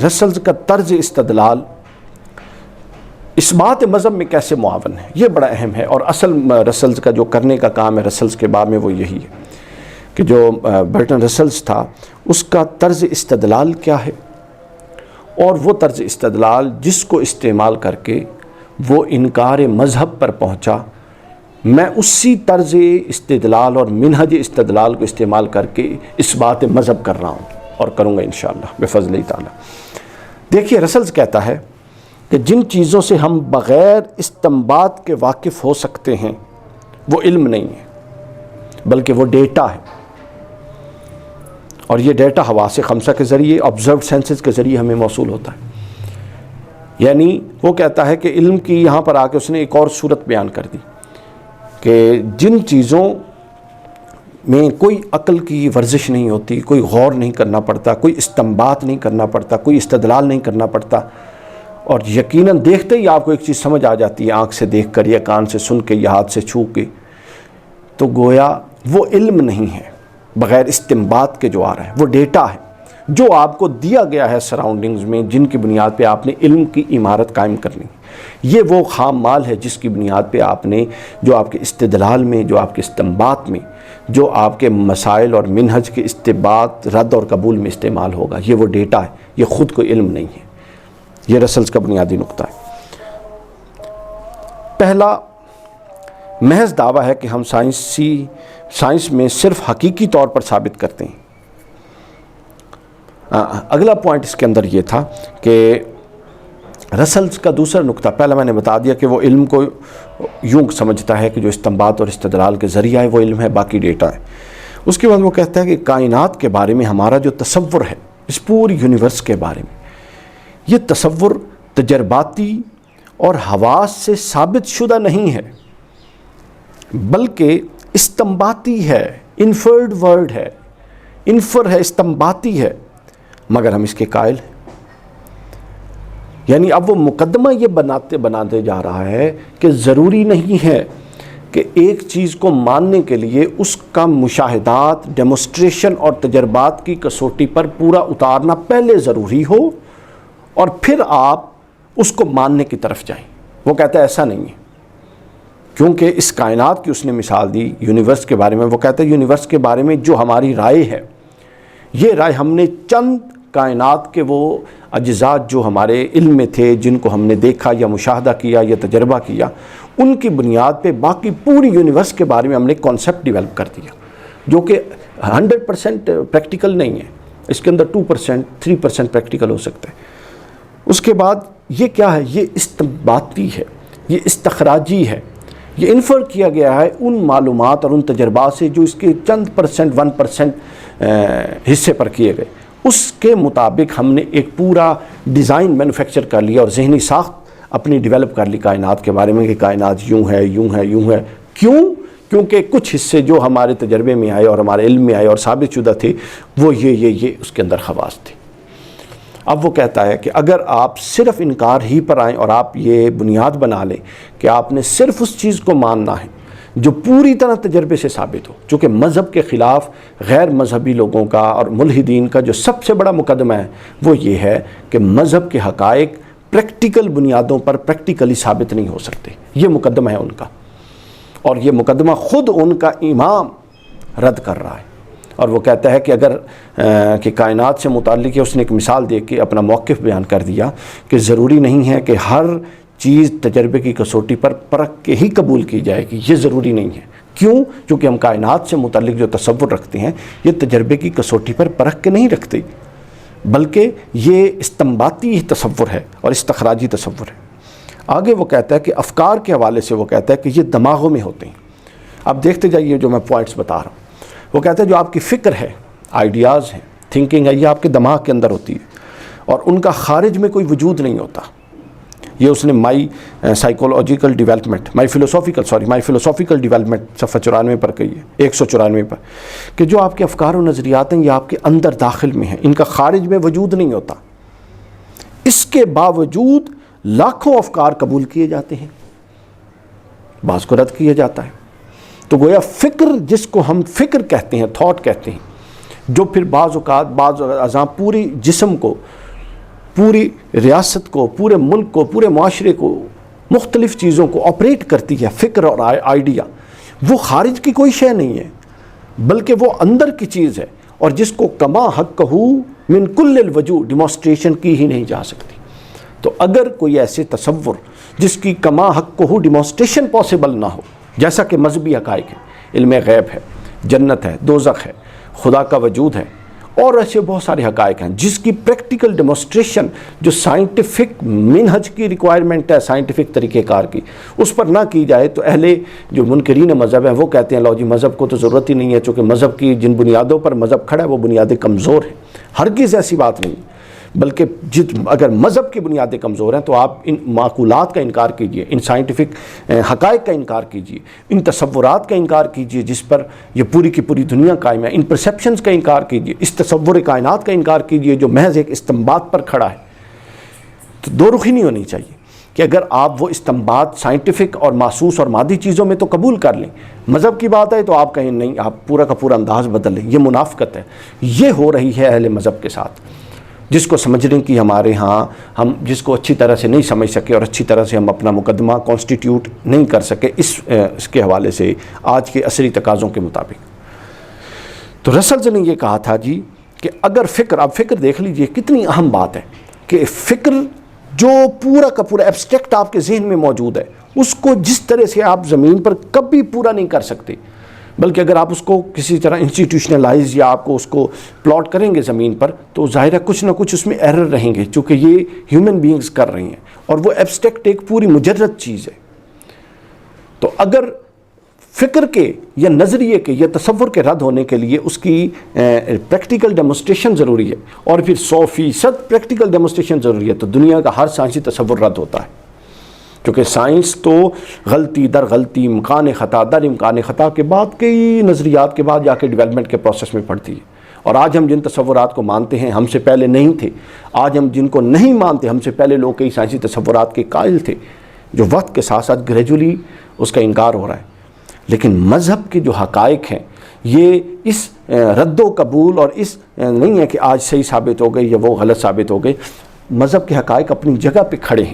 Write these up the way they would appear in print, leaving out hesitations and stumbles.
رسلز کا طرز استدلال اس بات مذہب میں کیسے معاون ہے، یہ بڑا اہم ہے. اور اصل رسلز کا جو کرنے کا کام ہے رسلز کے باب میں وہ یہی ہے کہ جو برٹن رسلز تھا اس کا طرز استدلال کیا ہے، اور وہ طرز استدلال جس کو استعمال کر کے وہ انکار مذہب پر پہنچا، میں اسی طرز استدلال اور منہج استدلال کو استعمال کر کے اس بات مذہب کر رہا ہوں اور کروں گا انشاءاللہ بفضل تعالی. دیکھیے رسلز کہتا ہے کہ جن چیزوں سے ہم بغیر استنباط کے واقف ہو سکتے ہیں وہ علم نہیں ہے بلکہ وہ ڈیٹا ہے، اور یہ ڈیٹا حواس خمسہ کے ذریعے آبزروڈ سینسز کے ذریعے ہمیں موصول ہوتا ہے. یعنی وہ کہتا ہے کہ علم کی یہاں پر آ کے اس نے ایک اور صورت بیان کر دی کہ جن چیزوں میں کوئی عقل کی ورزش نہیں ہوتی، کوئی غور نہیں کرنا پڑتا، کوئی استنباط نہیں کرنا پڑتا، کوئی استدلال نہیں کرنا پڑتا، اور یقیناً دیکھتے ہی آپ کو ایک چیز سمجھ آ جاتی ہے آنکھ سے دیکھ کر یا کان سے سن کے یا ہاتھ سے چھو کے، تو گویا وہ علم نہیں ہے بغیر استنباط کے جو آ رہا ہے، وہ ڈیٹا ہے جو آپ کو دیا گیا ہے سراؤنڈنگز میں، جن کی بنیاد پہ آپ نے علم کی عمارت قائم کرنی. یہ وہ خام مال ہے جس کی بنیاد پہ آپ نے جو آپ کے استدلال میں، جو آپ کے استنباط میں، جو آپ کے مسائل اور منہج کے استنباط رد اور قبول میں استعمال ہوگا. یہ وہ ڈیٹا ہے، یہ خود کوئی علم نہیں ہے. یہ رسلز کا بنیادی نقطہ ہے. پہلا محض دعویٰ ہے کہ ہم سائنس میں صرف حقیقی طور پر ثابت کرتے ہیں. اگلا پوائنٹ اس کے اندر یہ تھا کہ رسلز کا دوسرا نقطہ، پہلا میں نے بتا دیا کہ وہ علم کو یوں سمجھتا ہے کہ جو استنباط اور استدلال کے ذریعہ ہے وہ علم ہے، باقی ڈیٹا ہے. اس کے بعد وہ کہتا ہے کہ کائنات کے بارے میں ہمارا جو تصور ہے اس پوری یونیورس کے بارے میں، یہ تصور تجرباتی اور حواس سے ثابت شدہ نہیں ہے بلکہ استنباطی ہے، انفرڈ ورڈ ہے، انفر ہے، استنباطی ہے، مگر ہم اس کے قائل ہیں. یعنی اب وہ مقدمہ یہ بناتے جا رہا ہے کہ ضروری نہیں ہے کہ ایک چیز کو ماننے کے لیے اس کا مشاہدات، ڈیمونسٹریشن اور تجربات کی کسوٹی پر پورا اتارنا پہلے ضروری ہو اور پھر آپ اس کو ماننے کی طرف جائیں. وہ کہتا ہے ایسا نہیں ہے، کیونکہ اس کائنات کی اس نے مثال دی یونیورس کے بارے میں. وہ کہتا ہے یونیورس کے بارے میں جو ہماری رائے ہے، یہ رائے ہم نے چند کائنات کے وہ اجزاء جو ہمارے علم میں تھے، جن کو ہم نے دیکھا یا مشاہدہ کیا یا تجربہ کیا، ان کی بنیاد پہ باقی پوری یونیورس کے بارے میں ہم نے کانسیپٹ ڈیولپ کر دیا، جو کہ 100% پریکٹیکل نہیں ہے. اس کے اندر 2%، 3% پریکٹیکل ہو سکتا ہے. اس کے بعد یہ کیا ہے؟ یہ استنباطی ہے، یہ استخراجی ہے، یہ انفر کیا گیا ہے ان معلومات اور ان تجربات سے جو اس کے چند پرسنٹ 1% حصے پر کیے گئے. اس کے مطابق ہم نے ایک پورا ڈیزائن مینوفیکچر کر لیا اور ذہنی ساخت اپنی ڈیولپ کر لی کائنات کے بارے میں کہ کائنات یوں ہے، یوں ہے، یوں ہے. کیوں؟ کیونکہ کچھ حصے جو ہمارے تجربے میں آئے اور ہمارے علم میں آئے اور ثابت شدہ تھے وہ یہ اس کے اندر خواص تھے. اب وہ کہتا ہے کہ اگر آپ صرف انکار ہی پر آئیں اور آپ یہ بنیاد بنا لیں کہ آپ نے صرف اس چیز کو ماننا ہے جو پوری طرح تجربے سے ثابت ہو، چونکہ مذہب کے خلاف غیر مذہبی لوگوں کا اور ملحدین کا جو سب سے بڑا مقدمہ ہے وہ یہ ہے کہ مذہب کے حقائق پریکٹیکل بنیادوں پر پریکٹیکلی ثابت نہیں ہو سکتے. یہ مقدمہ ہے ان کا، اور یہ مقدمہ خود ان کا امام رد کر رہا ہے. اور وہ کہتا ہے کہ اگر کہ کائنات سے متعلق ہے، اس نے ایک مثال دے کے اپنا موقف بیان کر دیا کہ ضروری نہیں ہے کہ ہر چیز تجربے کی کسوٹی پر پرکھ کے ہی قبول کی جائے گی. یہ ضروری نہیں ہے. کیوں؟ کیونکہ ہم کائنات سے متعلق جو تصور رکھتے ہیں یہ تجربے کی کسوٹی پر پرکھ کے نہیں رکھتے، بلکہ یہ استنباطی تصور ہے اور استخراجی تصور ہے. آگے وہ کہتا ہے کہ افکار کے حوالے سے وہ کہتا ہے کہ یہ دماغوں میں ہوتے ہیں. اب دیکھتے جائیے جو میں پوائنٹس بتا رہا ہوں. وہ کہتا ہے جو آپ کی فکر ہے، آئیڈیاز ہیں، تھنکنگ ہے، یہ آپ کے دماغ کے اندر ہوتی ہے اور ان کا خارج میں کوئی وجود نہیں ہوتا. یہ اس نے مائی فلوسافیکل ڈیولپمنٹ صفحہ 94 پر کہی ہے، 194 پر، کہ جو آپ کے افکار و نظریات ہیں یہ آپ کے اندر داخل میں ہیں، ان کا خارج میں وجود نہیں ہوتا. اس کے باوجود لاکھوں افکار قبول کیے جاتے ہیں، بعض کو رد کیا جاتا ہے. تو گویا فکر، جس کو ہم فکر کہتے ہیں، تھاٹ کہتے ہیں، جو پھر بعض اوقات بعض اعضاء پوری جسم کو پوری ریاست کو، پورے ملک کو، پورے معاشرے کو، مختلف چیزوں کو آپریٹ کرتی ہے، فکر اور آئیڈیا، وہ خارج کی کوئی شے نہیں ہے بلکہ وہ اندر کی چیز ہے، اور جس کو کما حقہ من کل الوجوہ ڈیمانسٹریشن کی ہی نہیں جا سکتی۔ تو اگر کوئی ایسے تصور جس کی کما حقہ ڈیمانسٹریشن پاسبل نہ ہو، جیسا کہ مذہبی حقائق ہے، علم غیب ہے، جنت ہے، دوزخ ہے، خدا کا وجود ہے، اور ایسے بہت سارے حقائق ہیں جس کی پریکٹیکل ڈیمانسٹریشن جو سائنٹیفک منہج کی ریکوائرمنٹ ہے، سائنٹیفک طریقہ کار کی، اس پر نہ کی جائے تو اہل جو منکرین مذہب ہیں وہ کہتے ہیں لو جی مذہب کو تو ضرورت ہی نہیں ہے، چونکہ مذہب کی جن بنیادوں پر مذہب کھڑا ہے وہ بنیادیں کمزور ہیں۔ ہرگز ایسی بات نہیں، بلکہ اگر مذہب کی بنیادیں کمزور ہیں تو آپ ان معقولات کا انکار کیجئے، ان سائنٹیفک حقائق کا انکار کیجئے، ان تصورات کا انکار کیجئے جس پر یہ پوری کی پوری دنیا قائم ہے، ان پرسیپشنز کا انکار کیجئے، اس تصور کائنات کا انکار کیجئے جو محض ایک استنباط پر کھڑا ہے۔ تو دو رخی نہیں ہونی چاہیے کہ اگر آپ وہ استنباط سائنٹیفک اور محسوس اور مادی چیزوں میں تو قبول کر لیں، مذہب کی بات ہے تو آپ کہیں نہیں، آپ پورا کا پورا انداز بدل لیں، یہ منافقت ہے۔ یہ ہو رہی ہے اہل مذہب کے ساتھ، جس کو سمجھنے کی ہمارے ہاں ہم جس کو اچھی طرح سے نہیں سمجھ سکے اور اچھی طرح سے ہم اپنا مقدمہ کانسٹیٹیوٹ نہیں کر سکے اس کے حوالے سے آج کے عصری تقاضوں کے مطابق۔ تو رسلز نے یہ کہا تھا جی کہ اگر فکر، اب فکر دیکھ لیجئے کتنی اہم بات ہے کہ فکر جو پورا کا پورا ایبسٹریکٹ آپ کے ذہن میں موجود ہے، اس کو جس طرح سے آپ زمین پر کبھی پورا نہیں کر سکتے، بلکہ اگر آپ اس کو کسی طرح انسٹیٹیوشنلائز یا آپ کو اس کو پلاٹ کریں گے زمین پر تو ظاہر ہے کچھ نہ کچھ اس میں ایرر رہیں گے، چونکہ یہ ہیومن بینگز کر رہی ہیں اور وہ ایبسٹریکٹ ایک پوری مجرد چیز ہے۔ تو اگر فکر کے یا نظریے کے یا تصور کے رد ہونے کے لیے اس کی پریکٹیکل ڈیمونسٹریشن ضروری ہے، اور پھر 100% پریکٹیکل ڈیمونسٹریشن ضروری ہے، تو دنیا کا ہر سائنسی تصور رد ہوتا ہے، کیونکہ سائنس تو غلطی در غلطی، امکان خطا در امکان خطا کے بعد کئی نظریات کے بعد جا کے ڈیولپمنٹ کے پروسیس میں پڑتی ہے۔ اور آج ہم جن تصورات کو مانتے ہیں ہم سے پہلے نہیں تھے، آج ہم جن کو نہیں مانتے ہم سے پہلے لوگ کئی سائنسی تصورات کے قائل تھے، جو وقت کے ساتھ ساتھ گریجولی اس کا انکار ہو رہا ہے۔ لیکن مذہب کے جو حقائق ہیں یہ اس رد و قبول اور اس نہیں ہے کہ آج صحیح ثابت ہو گئے یا وہ غلط ثابت ہو گئے، مذہب کے حقائق اپنی جگہ پہ کھڑے ہیں،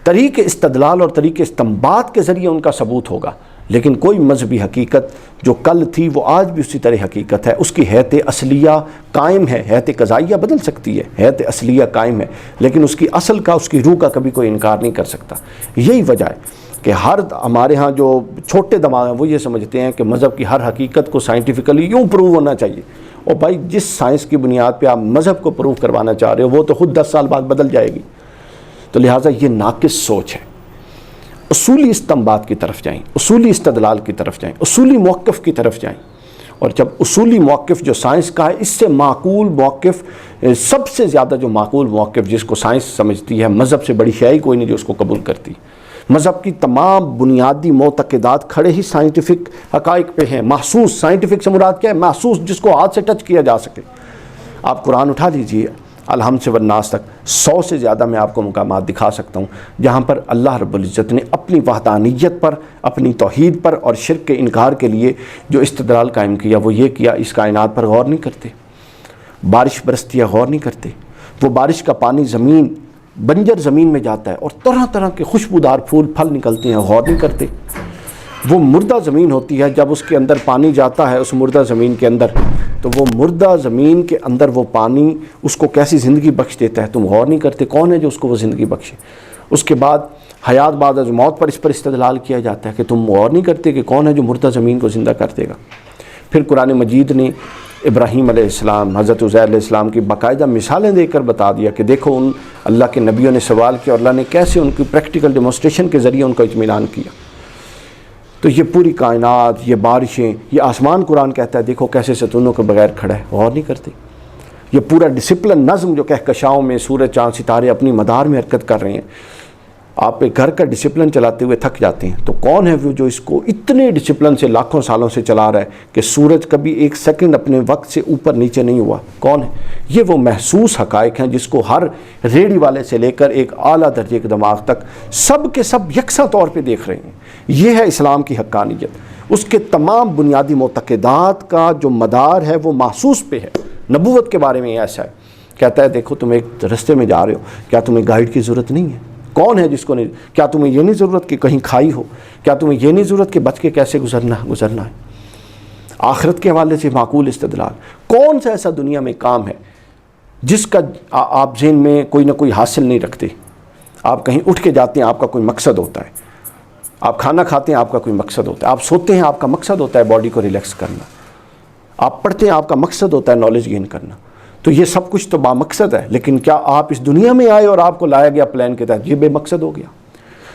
طریق استدلال اور طریق استنباط کے ذریعے ان کا ثبوت ہوگا، لیکن کوئی مذہبی حقیقت جو کل تھی وہ آج بھی اسی طرح حقیقت ہے، اس کی حیت اصلیہ قائم ہے، حیت قضائیہ بدل سکتی ہے، حیت اصلیہ قائم ہے، لیکن اس کی اصل کا، اس کی روح کا کبھی کوئی انکار نہیں کر سکتا۔ یہی وجہ ہے کہ ہمارے ہاں جو چھوٹے دماغ ہیں وہ یہ سمجھتے ہیں کہ مذہب کی ہر حقیقت کو سائنٹیفکلی یوں پروو ہونا چاہیے، اور بھائی جس سائنس کی بنیاد پہ آپ مذہب کو پروو کروانا چاہ رہے ہو وہ تو خود 10 سال بعد بدل جائے گی، تو لہٰذا یہ ناقص سوچ ہے۔ اصولی استنباط کی طرف جائیں، اصولی استدلال کی طرف جائیں، اصولی موقف کی طرف جائیں، اور جب اصولی موقف جو سائنس کا ہے اس سے معقول موقف، سب سے زیادہ جو معقول موقف جس کو سائنس سمجھتی ہے، مذہب سے بڑی شے ہی کوئی نہیں جو اس کو قبول کرتی۔ مذہب کی تمام بنیادی معتقدات کھڑے ہی سائنٹیفک حقائق پہ ہیں، محسوس، سائنٹیفک سے مراد کیا ہے؟ محسوس، جس کو ہاتھ سے ٹچ کیا جا سکے۔ آپ قرآن اٹھا لیجئے، الحمد سے والناس تک 100 سے زیادہ میں آپ کو مقامات دکھا سکتا ہوں جہاں پر اللہ رب العزت نے اپنی وحدانیت پر، اپنی توحید پر اور شرک کے انکار کے لیے جو استدلال قائم کیا وہ یہ کیا، اس کائنات پر غور نہیں کرتے، بارش برستی ہے غور نہیں کرتے، وہ بارش کا پانی زمین، بنجر زمین میں جاتا ہے اور طرح طرح کے خوشبودار پھول پھل نکلتے ہیں، غور نہیں کرتے۔ وہ مردہ زمین ہوتی ہے، جب اس کے اندر پانی جاتا ہے اس مردہ زمین کے اندر، تو وہ مردہ زمین کے اندر وہ پانی اس کو کیسی زندگی بخش دیتا ہے، تم غور نہیں کرتے کون ہے جو اس کو وہ زندگی بخشے۔ اس کے بعد حیات بعد از موت پر اس پر استدلال کیا جاتا ہے کہ تم غور نہیں کرتے کہ کون ہے جو مردہ زمین کو زندہ کر دے گا۔ پھر قرآن مجید نے ابراہیم علیہ السلام، حضرت عزیر علیہ السلام کی باقاعدہ مثالیں دے کر بتا دیا کہ دیکھو ان اللہ کے نبیوں نے سوال کیا اور اللہ نے کیسے ان کی پریکٹیکل ڈیمونسٹریشن کے ذریعے ان کا اطمینان کیا۔ تو یہ پوری کائنات، یہ بارشیں، یہ آسمان، قرآن کہتا ہے دیکھو کیسے ستونوں کے بغیر کھڑا ہے، غور نہیں کرتے۔ یہ پورا ڈسپلن، نظم جو کہکشاؤں میں سورج چاند ستارے اپنی مدار میں حرکت کر رہے ہیں، آپ ایک گھر کا ڈسپلن چلاتے ہوئے تھک جاتے ہیں، تو کون ہے وہ جو اس کو اتنے ڈسپلن سے لاکھوں سالوں سے چلا رہا ہے کہ سورج کبھی ایک سیکنڈ اپنے وقت سے اوپر نیچے نہیں ہوا؟ کون ہے؟ یہ وہ محسوس حقائق ہیں جس کو ہر ریڑھی والے سے لے کر ایک اعلیٰ درجے کے دماغ تک سب کے سب یکساں طور پہ دیکھ رہے ہیں۔ یہ ہے اسلام کی حقانیت۔ اس کے تمام بنیادی معتقدات کا جو مدار ہے وہ محسوس پہ ہے۔ نبوت کے بارے میں ایسا ہے کہتا ہے دیکھو تم ایک راستے میں جا رہے ہو، کیا تمہیں گائیڈ کی ضرورت نہیں ہے؟ کون ہے جس کو نہیں؟ کیا تمہیں یہ نہیں ضرورت کہ کہیں کھائی ہو؟ کیا تمہیں یہ نہیں ضرورت کہ بچ کے کیسے گزرنا ہے؟ آخرت کے حوالے سے معقول استدلال۔ کون سا ایسا دنیا میں کام ہے جس کا آپ ذہن میں کوئی نہ کوئی حاصل نہیں رکھتے؟ آپ کہیں اٹھ کے جاتے ہیں، آپ کا کوئی مقصد ہوتا ہے، آپ کھانا کھاتے ہیں، آپ کا کوئی مقصد ہوتا ہے، آپ سوتے ہیں، آپ کا مقصد ہوتا ہے باڈی کو ریلیکس کرنا، آپ پڑھتے ہیں، آپ کا مقصد ہوتا ہے نالج گین کرنا۔ تو یہ سب کچھ تو با مقصد ہے، لیکن کیا آپ اس دنیا میں آئے اور آپ کو لایا گیا پلان کے تحت، یہ بے مقصد ہو گیا؟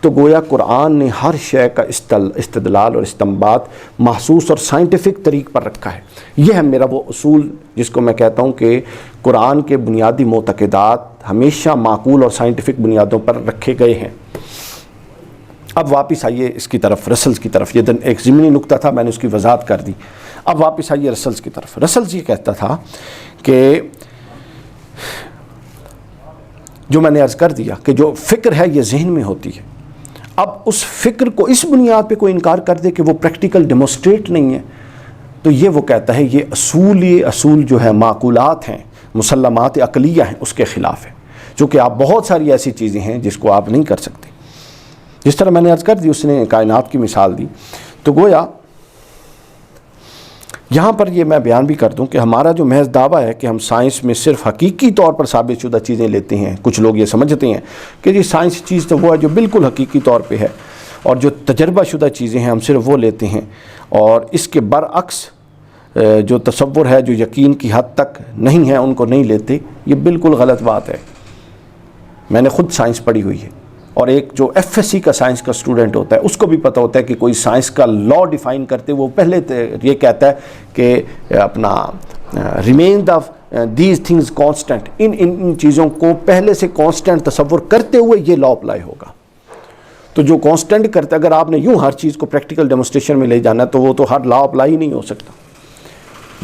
تو گویا قرآن نے ہر شے کا استدلال اور استنباط محسوس اور سائنٹیفک طریق پر رکھا ہے۔ یہ ہے میرا وہ اصول جس کو میں کہتا ہوں کہ قرآن کے بنیادی معتقدات ہمیشہ معقول اور سائنٹیفک بنیادوں پر رکھے گئے ہیں۔ اب واپس آئیے اس کی طرف، رسلز کی طرف۔ یہ ایک ضمنی نکتہ تھا، میں نے اس کی وضاحت کر دی۔ اب واپس آئیے رسلز کی طرف۔ رسلز یہ کہتا تھا کہ جو میں نے عرض کر دیا کہ جو فکر ہے یہ ذہن میں ہوتی ہے، اب اس فکر کو اس بنیاد پہ کوئی انکار کر دے کہ وہ پریکٹیکل ڈیمونسٹریٹ نہیں ہے، تو یہ وہ کہتا ہے یہ اصول جو ہے معقولات ہیں، مسلمات عقلیہ ہیں، اس کے خلاف ہے۔ چونکہ آپ بہت ساری ایسی چیزیں ہیں جس کو آپ نہیں کر سکتے۔ جس طرح میں نے عرض کر دی، اس نے کائنات کی مثال دی، تو گویا یہاں پر یہ میں بیان بھی کر دوں کہ ہمارا جو محض دعویٰ ہے کہ ہم سائنس میں صرف حقیقی طور پر ثابت شدہ چیزیں لیتے ہیں، کچھ لوگ یہ سمجھتے ہیں کہ یہ سائنس چیز تو وہ ہے جو بالکل حقیقی طور پہ ہے، اور جو تجربہ شدہ چیزیں ہیں ہم صرف وہ لیتے ہیں، اور اس کے برعکس جو تصور ہے جو یقین کی حد تک نہیں ہے ان کو نہیں لیتے۔ یہ بالکل غلط بات ہے۔ میں نے خود سائنس پڑھی ہوئی ہے، اور ایک جو ایف ایس سی کا سائنس کا اسٹوڈنٹ ہوتا ہے اس کو بھی پتہ ہوتا ہے کہ کوئی سائنس کا لا ڈیفائن کرتے وہ پہلے یہ کہتا ہے کہ اپنا remain the these things constant, ان چیزوں کو پہلے سے کانسٹنٹ تصور کرتے ہوئے یہ لا اپلائی ہوگا۔ تو جو کانسٹنٹ کرتا ہے، اگر آپ نے یوں ہر چیز کو پریکٹیکل ڈیمونسٹریشن میں لے جانا ہے تو وہ تو ہر لا اپلائی ہی نہیں ہو سکتا۔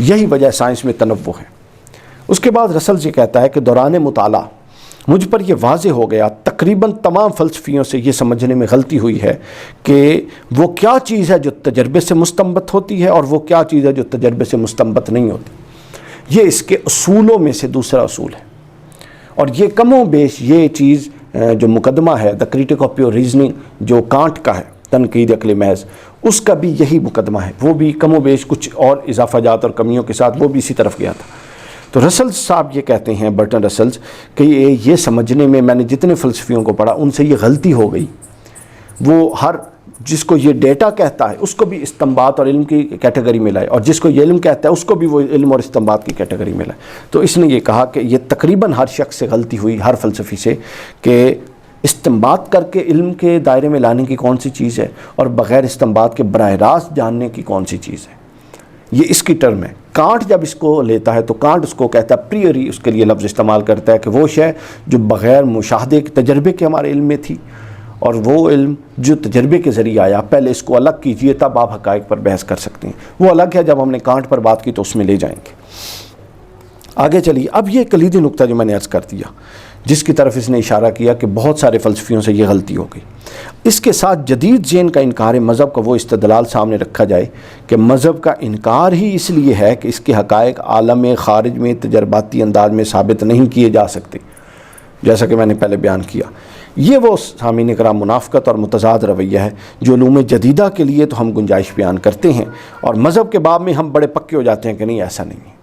یہی وجہ سائنس میں تنوع ہے۔ اس کے بعد رسلز یہ کہتا ہے کہ دوران مطالعہ مجھ پر یہ واضح ہو گیا، تقریباً تمام فلسفیوں سے یہ سمجھنے میں غلطی ہوئی ہے کہ وہ کیا چیز ہے جو تجربے سے مستنبط ہوتی ہے اور وہ کیا چیز ہے جو تجربے سے مستنبط نہیں ہوتی۔ یہ اس کے اصولوں میں سے دوسرا اصول ہے، اور یہ کم و بیش یہ چیز جو مقدمہ ہے دا کریٹک آف پیور ریزننگ جو کانٹ کا ہے، تنقید عقل محض، اس کا بھی یہی مقدمہ ہے۔ وہ بھی کم و بیش کچھ اور اضافہ جات اور کمیوں کے ساتھ وہ بھی اسی طرف گیا تھا۔ تو رسلز صاحب یہ کہتے ہیں، برٹن رسلز، کہ یہ سمجھنے میں نے جتنے فلسفیوں کو پڑھا ان سے یہ غلطی ہو گئی۔ وہ ہر جس کو یہ ڈیٹا کہتا ہے اس کو بھی استنباط اور علم کی کیٹیگری میں لائے، اور جس کو یہ علم کہتا ہے اس کو بھی وہ علم اور استنباط کی کیٹیگری میں لائے۔ تو اس نے یہ کہا کہ یہ تقریباً ہر شخص سے غلطی ہوئی، ہر فلسفی سے، کہ استنباط کر کے علم کے دائرے میں لانے کی کون سی چیز ہے اور بغیر استنباط کے براہ راست جاننے کی کون سی چیز ہے۔ یہ اس کی ٹرم ہے۔ کانٹ جب اس کو لیتا ہے تو کانٹ اس کو کہتا ہے پریوری، اس کے لیے لفظ استعمال کرتا ہے کہ وہ شے جو بغیر مشاہدے کے تجربے کے ہمارے علم میں تھی، اور وہ علم جو تجربے کے ذریعے آیا، پہلے اس کو الگ کیجئے تب آپ حقائق پر بحث کر سکتے ہیں۔ وہ الگ ہے، جب ہم نے کانٹ پر بات کی تو اس میں لے جائیں گے۔ آگے چلیے، اب یہ کلیدی نقطہ جو میں نے عرض کر دیا، جس کی طرف اس نے اشارہ کیا کہ بہت سارے فلسفیوں سے یہ غلطی ہو گئی، اس کے ساتھ جدید ذہن کا انکار مذہب کا وہ استدلال سامنے رکھا جائے کہ مذہب کا انکار ہی اس لیے ہے کہ اس کے حقائق عالم خارج میں تجرباتی انداز میں ثابت نہیں کیے جا سکتے، جیسا کہ میں نے پہلے بیان کیا۔ یہ وہ سامعین کرام منافقت اور متضاد رویہ ہے جو علوم جدیدہ کے لیے تو ہم گنجائش بیان کرتے ہیں، اور مذہب کے باب میں ہم بڑے پکے ہو جاتے ہیں کہ نہیں ایسا نہیں ہے۔